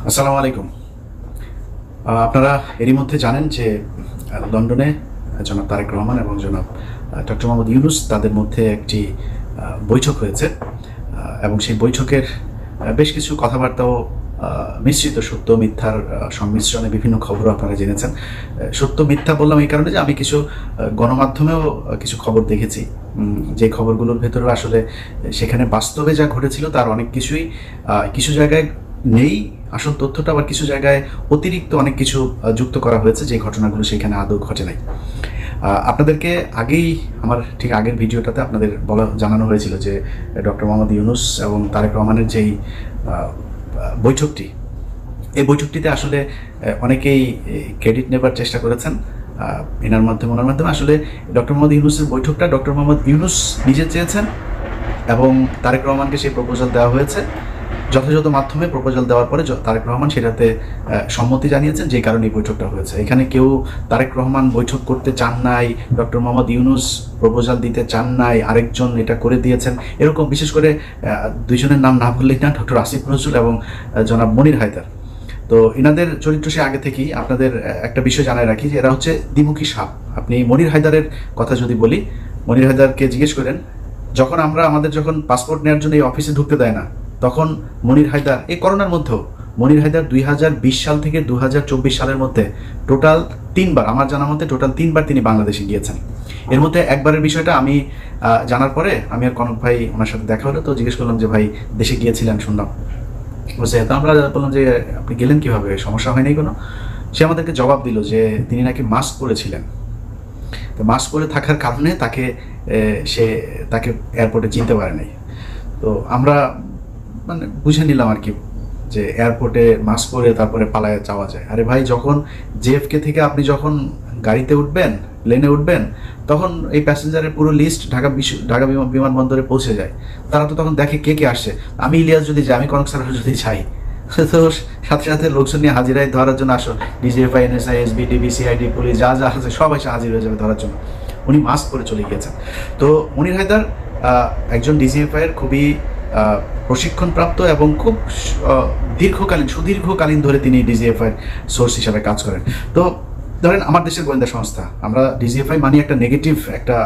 আসসালামু আলাইকুম। আপনারা এরই মধ্যে জানেন যে লন্ডনে জনাব তারেক রহমান এবং জনাব ডক্টর মোহাম্মদ ইউনূস তাদের মধ্যে একটি বৈঠক হয়েছে এবং সেই বৈঠকের বেশ কিছু কথাবার্তাও মিশ্রিত সত্য মিথ্যার সংমিশ্রণে বিভিন্ন খবরও আপনারা জেনেছেন। সত্য মিথ্যা বললাম এই কারণে যে আমি কিছু গণমাধ্যমেও কিছু খবর দেখেছি, যে খবরগুলোর ভেতরে আসলে সেখানে বাস্তবে যা ঘটেছিল তার অনেক কিছুই কিছু জায়গায় নেই আসল তথ্যটা, আবার কিছু জায়গায় অতিরিক্ত অনেক কিছু যুক্ত করা হয়েছে যে ঘটনাগুলো সেখানে আদৌ ঘটে নাই। আপনাদেরকে আমার ঠিক আগের ভিডিওটাতে আপনাদের জানানো হয়েছিল যে ডক্টর মোহাম্মদ ইউনূস এবং তারেক রহমানের যেই বৈঠকটি, এই বৈঠকটিতে আসলে অনেকেই ক্রেডিট নেবার চেষ্টা করেছেন ওনার মাধ্যমে আসলে ডক্টর মোহাম্মদ ইউনূসের বৈঠকটা ডক্টর মোহাম্মদ ইউনূস নিজে চেয়েছেন এবং তারেক রহমানকে সেই প্রপোজাল দেওয়া হয়েছে। যথাযথ মাধ্যমে প্রপোজাল দেওয়ার পরে তারেক রহমান সেটাতে সম্মতি জানিয়েছেন, যে কারণে এই বৈঠকটা হয়েছে। এখানে কেউ তারেক রহমান বৈঠক করতে চান নাই, ডক্টর মোহাম্মদ ইউনূস প্রপোজাল দিতে চান নাই, আরেকজন এটা করে দিয়েছেন, এরকম বিশেষ করে দুইজনের নাম না বললেই না, ডক্টর আসিফ নজরুল এবং জনাব মনির হায়দার। তো এনাদের চরিত্র সে আগে থেকেই আপনাদের একটা বিষয় জানায় রাখি যে এরা হচ্ছে দ্বিমুখী সাপ। আপনি মনির হায়দারের কথা যদি বলি, মনির হায়দারকে জিজ্ঞেস করেন, আমাদের যখন পাসপোর্ট নেওয়ার জন্য এই অফিসে ঢুকতে দেয় না, তখন মনির হায়দার এই করোনার মধ্যেও মনির হায়দার 2020 সাল থেকে 2024 সালের মধ্যে টোটাল 3বার, আমার জানা মতে টোটাল 3বার তিনি বাংলাদেশে গিয়েছেন। এর মধ্যে একবারের বিষয়টা আমি জানার পরে আমি আর কনক ভাই ওনার সাথে দেখা হলো, তো জিজ্ঞেস করলাম যে ভাই দেশে গিয়েছিলেন শুনলাম, বলছে তো আমরা বললাম যে আপনি গেলেন কিভাবে, সমস্যা হয়নি কোনো? সে আমাদেরকে জবাব দিল যে তিনি নাকি মাস্ক পরেছিলেন, তো মাস্ক পরে থাকার কারণে তাকে এয়ারপোর্টে চিনতে পারে নাই। তো আমরা মানে বুঝে নিলাম আর কি যে এয়ারপোর্টে মাস্ক পরে তারপরে পালায় যাওয়া যায়। আরে ভাই, যখন জেএফকে থেকে আপনি যখন গাড়িতে উঠবেন, প্লেনে উঠবেন, তখন এই প্যাসেঞ্জারের পুরো লিস্ট ঢাকা বিমানবন্দরে পৌঁছে যায়। তারা তো তখন দেখে কে কে আসছে। আমি ইলিয়াস যদি যাই, আমি কনক স্যার যদি যাই, তো সাথে সাথে লোকজন নিয়ে হাজিরায় ধরার জন্য আসো, DGFI, NSI, SB, DB, CID, police যা যা আছে সব এসে হাজির হয়ে যাবে ধরার জন্য। উনি মাস্ক পরে চলে গিয়েছেন। তো মনির হায়দার একজন ডিজিএফআই এর খুবই প্রশিক্ষণপ্রাপ্ত এবং খুব সুদীর্ঘকালীন ধরে তিনি ডিজিএফআই সোর্স হিসাবে কাজ করেন। তো ধরেন আমার দেশের গোয়েন্দা সংস্থা, আমরা ডিজিএফআই মানে একটা নেগেটিভ একটা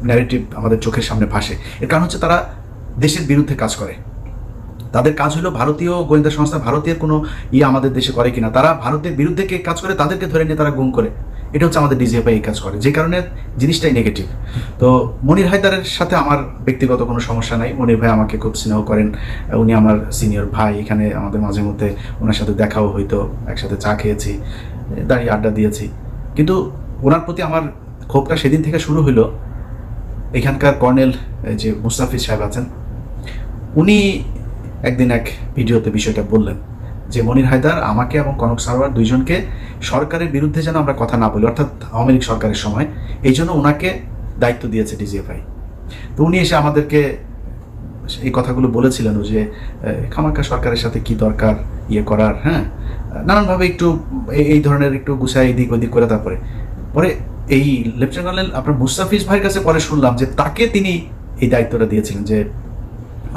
ন্যারেটিভ আমাদের চোখের সামনে ভাসে। এর কারণ হচ্ছে তারা দেশের বিরুদ্ধে কাজ করে। তাদের কাজ হলো ভারতীয় গোয়েন্দা সংস্থা ভারতীয় কোনো আমাদের দেশে করে কিনা, তারা ভারতের বিরুদ্ধে কে কাজ করে তাদেরকে ধরে নিয়ে তারা গুম করে। এটা হচ্ছে আমাদের ডিজিএফআই এই কাজ করে, যে কারণে জিনিসটাই নেগেটিভ। তো মনির হায়দারের সাথে আমার ব্যক্তিগত কোনো সমস্যা নাই। মনির ভাই আমাকে খুব স্নেহ করেন, উনি আমার সিনিয়র ভাই। এখানে আমাদের মাঝে মধ্যে ওনার সাথে দেখাও হইতো, একসাথে চা খেয়েছি, দাঁড়িয়ে আড্ডা দিয়েছি। কিন্তু ওনার প্রতি আমার ক্ষোভটা সেদিন থেকে শুরু হইলো। এখানকার কর্নেল যে মুস্তাফিজ সাহেব আছেন, উনি একদিন এক ভিডিওতে বিষয়টা বললেন যে মনির হায়দার আমাকে এবং কনক সারোয়ার দুইজনকে সরকারের বিরুদ্ধে যেন আমরা কথা না বলি, অর্থাৎ আওয়ামী লীগ সরকারের সময়, এই জন্য ওনাকে দায়িত্ব দিয়েছে ডিজিএফআই। তো উনি এসে আমাদেরকে এই কথাগুলো বলেছিলেন যে খামাকা সরকারের সাথে কি দরকার করার, হ্যাঁ, নানানভাবে একটু এই ধরনের একটু গুছায় এদিক ওদিক করে। পরে এই লেফটেন্যান্ট কর্নেল আপনার মুস্তাফিজ ভাইয়ের কাছে পরে শুনলাম যে তাকে তিনি এই দায়িত্বটা দিয়েছিলেন যে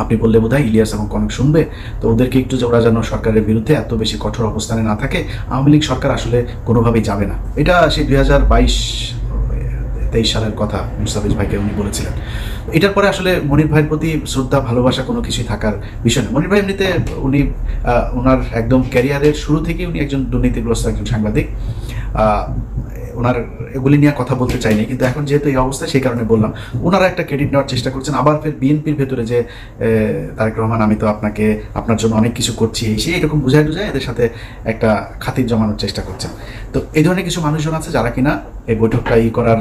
আপনি বললে বোধহয় ইলিয়াস এবং কনক শুনবে, তো ওদেরকে একটু যে ওরা যেন সরকারের বিরুদ্ধে এত বেশি কঠোর অবস্থানে না থাকে, আওয়ামী লীগ সরকার আসলে কোনোভাবেই যাবে না। এটা সেই 2022-23 সালের কথা মুস্তাফিজ ভাইকে উনি বলেছিলেন। এটার পরে আসলে মনির ভাইয়ের প্রতি শ্রদ্ধা ভালোবাসা কোনো কিছুই থাকার বিষয় না। মনির ভাই এমনিতে উনি ওনার একদম ক্যারিয়ারের শুরু থেকেই উনি একজন দুর্নীতিগ্রস্ত একজন সাংবাদিক। ওনার এগুলি নিয়ে কথা বলতে চাইনি, কিন্তু এখন যেহেতু এই অবস্থা সেই কারণে বললাম। ওনারা একটা ক্রেডিট নেওয়ার চেষ্টা করছেন, আবার ফের বিএনপির ভেতরে যে তারেক রহমান আমি তো আপনার জন্য অনেক কিছু করছি, সেই এরকম বুঝায় এদের সাথে একটা খাতির জমানোর চেষ্টা করছেন। তো এই ধরনের কিছু মানুষজন আছে যারা কিনা এই বৈঠকটা করার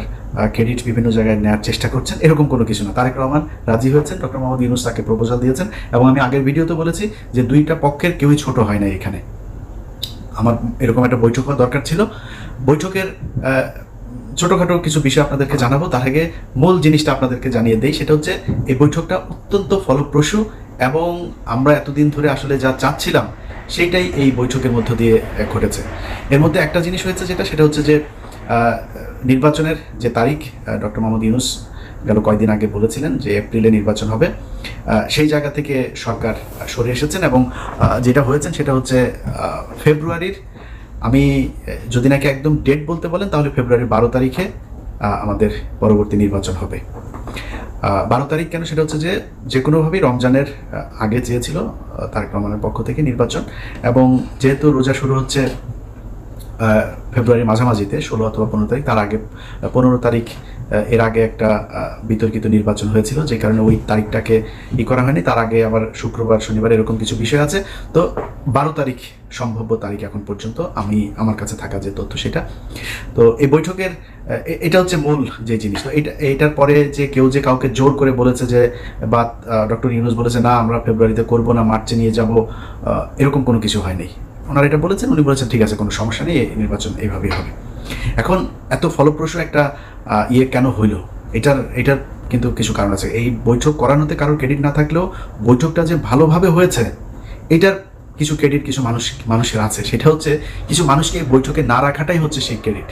ক্রেডিট বিভিন্ন জায়গায় নেওয়ার চেষ্টা করছেন। এরকম কোনো কিছু না। তারেক রহমান রাজি হয়েছেন, ডক্টর মোহাম্মদ ইউনূস তাকে প্রপোজাল দিয়েছেন, এবং আমি আগের ভিডিওতে বলেছি যে দুইটা পক্ষের কেউই ছোট হয় না। এখানে আমার এরকম একটা বৈঠক হওয়া দরকার ছিল। বৈঠকের ছোটখাটো কিছু বিষয় আপনাদেরকে জানাবো, তার আগে মূল জিনিসটা আপনাদেরকে জানিয়ে দেই। সেটা হচ্ছে এই বৈঠকটা অত্যন্ত ফলপ্রসূ এবং আমরা এতদিন ধরে আসলে যা চাচ্ছিলাম সেইটাই এই বৈঠকের মধ্য দিয়ে ঘটেছে। এর মধ্যে একটা জিনিস হয়েছে সেটা হচ্ছে যে নির্বাচনের যে তারিখ ডক্টর মোহাম্মদ ইউনূস গেল কয়েকদিন আগে বলেছিলেন যে এপ্রিলে নির্বাচন হবে। সেই জায়গা থেকে সরকার সরে এসেছেন এবং যেটা হয়েছেন সেটা হচ্ছে ফেব্রুয়ারির, আমি যদি নাকি একদম ডেট বলতে বলেন তাহলে ফেব্রুয়ারির 12 তারিখে আমাদের পরবর্তী নির্বাচন হবে। 12 তারিখ কেন, সেটা হচ্ছে যে কোনোভাবেই রমজানের আগে চেয়েছিল তারেক রহমানের পক্ষ থেকে নির্বাচন, এবং যেহেতু রোজা শুরু হচ্ছে ফেব্রুয়ারির মাঝামাঝিতে 16 অথবা 15 তারিখ, তার আগে 15 তারিখ এর আগে একটা বিতর্কিত নির্বাচন হয়েছিল, যে কারণে ওই তারিখটাকে করা হয়নি। তার আগে আবার শুক্রবার শনিবার এরকম কিছু বিষয় আছে। তো 12 তারিখ সম্ভাব্য তারিখ এখন পর্যন্ত আমার কাছে থাকা যে তথ্য সেটা। তো এই বৈঠকের এটা হচ্ছে মূল যে জিনিস। তো এইটার পরে যে কেউ যে কাউকে জোর করে বলেছে যে, বা ডক্টর ইউনূস বলেছে না আমরা ফেব্রুয়ারিতে করবো না, মার্চে নিয়ে যাব, এরকম কোনো কিছু হয়নি। ওনারা এটা বলেছেন, উনি বলেছেন ঠিক আছে কোনো সমস্যা নেই, নির্বাচন এইভাবেই হবে। এখন এত ফলপ্রসূ একটা কেন হইল, এটার কিন্তু কিছু কারণ আছে। এই বৈঠক করানোতে কারোর ক্রেডিট না থাকলেও বৈঠকটা যে ভালোভাবে হয়েছে এটার কিছু ক্রেডিট কিছু মানুষের আছে। সেটা হচ্ছে কিছু মানুষকে এই বৈঠকে না রাখাটাই হচ্ছে সেই ক্রেডিট।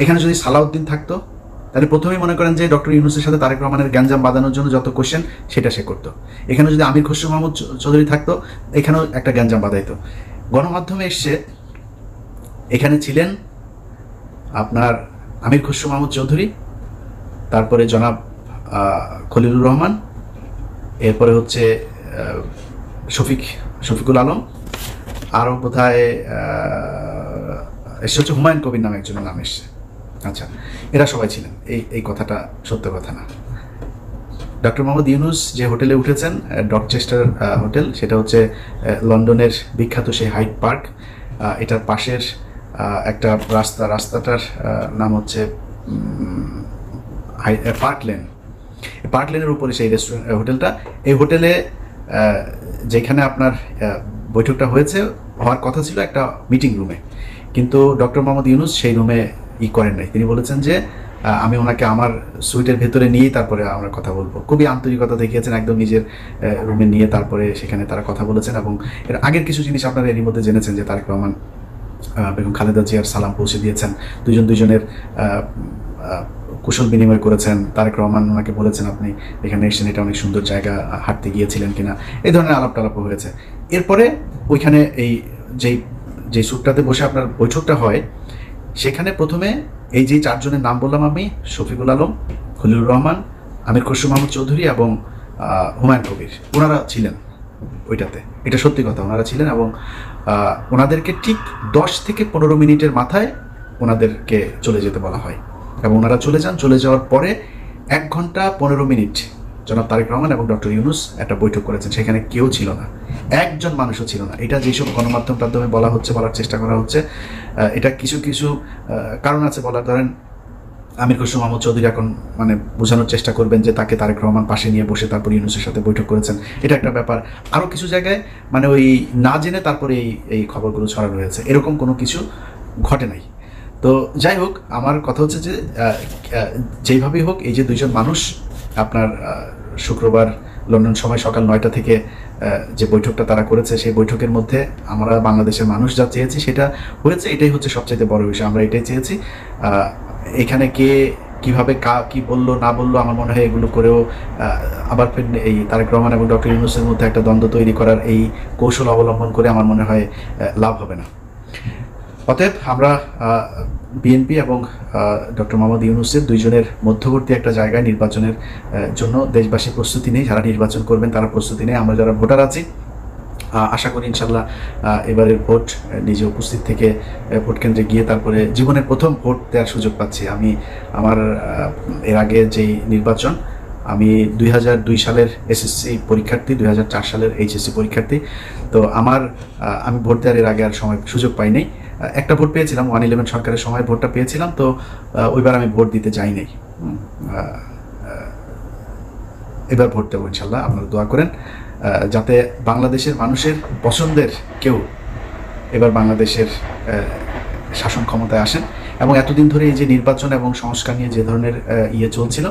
এখানে যদি সালাউদ্দিন থাকতো তাহলে প্রথমেই মনে করেন যে ডক্টর ইউনূসের সাথে তারেক রহমানের গ্যাঞ্জাম বাঁধানোর জন্য যত কোশ্চেন সেটা সে করতো। এখানে যদি আমির খসরু মাহমুদ চৌধুরী থাকতো, এখানেও একটা গ্যাঞ্জাম বাঁধাইতো। গণমাধ্যমে এসছে, এখানে ছিলেন আপনার আমির খসরু মাহমুদ চৌধুরী, তারপরে জনাব খলিলুর রহমান, এরপরে হচ্ছে শফিকুল আলম, আরও বোধহয় এসে হচ্ছে হুমায়ুন কবির নামে একজনের নাম এসছে। আচ্ছা, এরা সবাই ছিলেন। এই কথাটা সত্য কথা না। ডক্টর মোহাম্মদ ইউনূস যে হোটেলে উঠেছেন, ডরচেস্টার হোটেল, সেটা হচ্ছে লন্ডনের বিখ্যাত সেই হাইড পার্ক, এটার পাশের একটা রাস্তাটার নাম হচ্ছে পার্ক লেন। পার্ক লেনের উপরে সেই হোটেলটা। এই হোটেলে যেখানে আপনার বৈঠকটা হওয়ার কথা ছিল একটা মিটিং রুমে, কিন্তু ডক্টর মোহাম্মদ ইউনূস সেই রুমে করেন নাই। তিনি বলেছেন যে আমি ওনাকে আমার সুইটের ভেতরে নিয়েই তারপরে আমরা কথা বলবো। খুবই আন্তরিকতা দেখিয়েছেন, একদম নিজের রুমে নিয়ে তারপরে সেখানে তারা কথা বলেছেন। এবং এর আগের কিছু জিনিস আপনারা এরই মধ্যে জেনেছেন যে তারেক রহমান বেগম খালেদা জিয়ার সালাম পৌঁছে দিয়েছেন, দুজনের কুশল বিনিময় করেছেন। তারেক রহমান ওনাকে বলেছেন আপনি এখানে এসেছেন, এটা অনেক সুন্দর জায়গা, হাঁটতে গিয়েছিলেন কিনা, এই ধরনের আলাপ টালাপও হয়েছে। এরপরে ওইখানে যেই সুটটাতে বসে আপনার বৈঠকটা হয়, সেখানে প্রথমে এই যে 4 জনের নাম বললাম আমি, শফিকুল আলম, খলিলুর রহমান, আমির খসরু মাহমুদ চৌধুরী এবং হুমায়ুন কবির, ওনারা ছিলেন ওইটাতে। এটা সত্যি কথা, ওনারা ছিলেন। এবং ওনাদেরকে ঠিক 10 থেকে 15 মিনিটের মাথায় ওনাদেরকে চলে যেতে বলা হয়, এবং ওনারা চলে যান। চলে যাওয়ার পরে 1 ঘন্টা 15 মিনিট জনাব তারেক রহমান এবং ডক্টর ইউনূস একটা বৈঠক করেছেন। সেখানে কেউ ছিল না, একজন মানুষও ছিল না। এটা যেসব গণমাধ্যম মাধ্যমে বলার চেষ্টা করা হচ্ছে, এটা কিছু কারণ আছে বলার। ধরেন আমির খসরু মাহমুদ চৌধুরী এখন মানে বোঝানোর চেষ্টা করবেন যে তাকে তারেক রহমান পাশে নিয়ে বসে তারপর ইউনূসের সাথে বৈঠক করেছেন, এটা একটা ব্যাপার। আরও কিছু জায়গায় মানে ওই না জেনে তারপরে এই খবরগুলো ছড়ানো হয়েছে, এরকম কোনো কিছু ঘটে নাই। তো যাই হোক, আমার কথা হচ্ছে যে যেইভাবেই হোক, এই যে 2 জন মানুষ আপনার শুক্রবার লন্ডন সময় সকাল 9টা থেকে যে বৈঠকটা তারা করেছে, সেই বৈঠকের মধ্যে আমরা বাংলাদেশের মানুষ যা চেয়েছি সেটা হয়েছে। এটাই হচ্ছে সবচাইতে বড় বিষয়, আমরা এটাই চেয়েছি। এখানে কে কীভাবে কি বললো না বললো, আমার মনে হয় এগুলো করেও আবার ফের এই তারেক রহমান এবং ডক্টর ইউনূসের মধ্যে একটা দ্বন্দ্ব তৈরি করার এই কৌশল অবলম্বন করে আমার মনে হয় লাভ হবে না। অতএব আমরা বিএনপি এবং ডক্টর মোহাম্মদ ইউনূসের 2 জনের মধ্যবর্তী একটা জায়গায় নির্বাচনের জন্য দেশবাসী প্রস্তুতি নেই। যারা নির্বাচন করবেন তারা প্রস্তুতি নেই। আমরা যারা ভোটার আছি আশা করি ইনশাল্লাহ এবারের ভোট নিজে উপস্থিত থেকে ভোট কেন্দ্রে গিয়ে তারপরে জীবনের প্রথম ভোট দেওয়ার সুযোগ পাচ্ছি। আমি আমার এর আগে যেই নির্বাচন, আমি 2002 সালের এসএসসি পরীক্ষার্থী, 2004 সালের এইচএসসি পরীক্ষার্থী। তো আমি ভোট দেওয়ার এর আগে আর সুযোগ পাই নাই। একটা ভোট পেয়েছিলাম, 111 সরকারের সময় ভোটটা পেয়েছিলাম। তো ওইবার আমি ভোট দিতে যাই নাই। এবার ভোট দেবো ইনশাল্লাহ। আপনারা দোয়া করেন যাতে বাংলাদেশের মানুষের পছন্দের কেউ এবার বাংলাদেশের শাসন ক্ষমতায় আসেন। এবং এতদিন ধরে এই যে নির্বাচন এবং সংস্কার নিয়ে যে ধরনের চলছিল,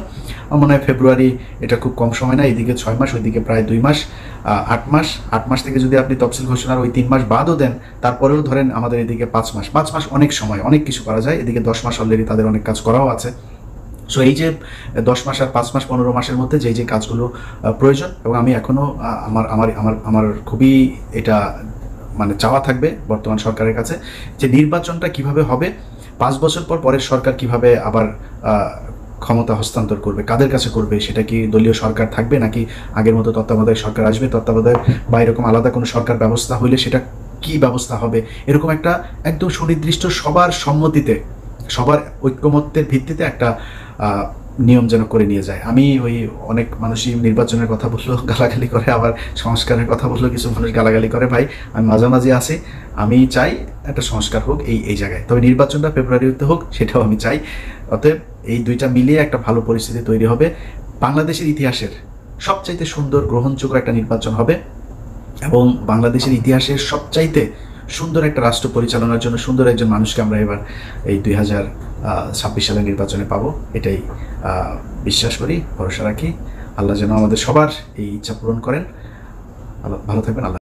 আমার মনে হয় ফেব্রুয়ারি এটা খুব কম সময় না। এদিকে 6 মাস, ওইদিকে প্রায় 2 মাস, 8 মাস থেকে যদি আপনি তফসিল ঘোষণার ওই 3 মাস বাদও দেন, তারপরেও ধরেন আমাদের এদিকে 5 মাস অনেক সময়, অনেক কিছু করা যায়। এদিকে 10 মাস অলরেডি তাদের অনেক কাজ করাও আছে। সো এই যে 10 মাস আর 5 মাস 15 মাসের মধ্যে যে যে কাজগুলো প্রয়োজন, এবং আমি এখনও আমার আমার আমার আমার খুবই এটা মানে চাওয়া থাকবে বর্তমান সরকারের কাছে, যে নির্বাচনটা কিভাবে হবে, 5 বছর পর পরের সরকার কিভাবে আবার ক্ষমতা হস্তান্তর করবে, কাদের কাছে করবে, সেটা কি দলীয় সরকার থাকবে নাকি আগের মতো তত্ত্বাবধায়ক সরকার আসবে, তত্ত্বাবধায়ক বা এরকম আলাদা কোনো সরকার ব্যবস্থা হইলে সেটা কি ব্যবস্থা হবে, এরকম একটা একদম সুনির্দিষ্ট সবার সম্মতিতে সবার ঐক্যমত্যের ভিত্তিতে একটা নিয়ম যেন করে নিয়ে যায়। আমি ওই অনেক মানুষই নির্বাচনের কথা বললেও গালাগালি করে, আবার সংস্কারের কথা বললেও কিছু মানুষ গালাগালি করে। ভাই আমি মাঝামাঝি আছি, আমি চাই একটা সংস্কার হোক এই জায়গায়, তবে নির্বাচনটা ফেব্রুয়ারিতে হোক সেটাও আমি চাই। অতএব এই দুইটা মিলিয়ে একটা ভালো পরিস্থিতি তৈরি হবে, বাংলাদেশের ইতিহাসের সবচাইতে সুন্দর গ্রহণযোগ্য একটা নির্বাচন হবে, এবং বাংলাদেশের ইতিহাসের সবচাইতে সুন্দর একটা রাষ্ট্র পরিচালনার জন্য সুন্দর একজন মানুষকে আমরা এবার এই 2026 সালের নির্বাচনে পাবো, এটাই বিশ্বাস করি, ভরসা রাখি। আল্লাহ যেন আমাদের সবার এই ইচ্ছা পূরণ করেন। ভালো থাকবেন। আল্লাহ।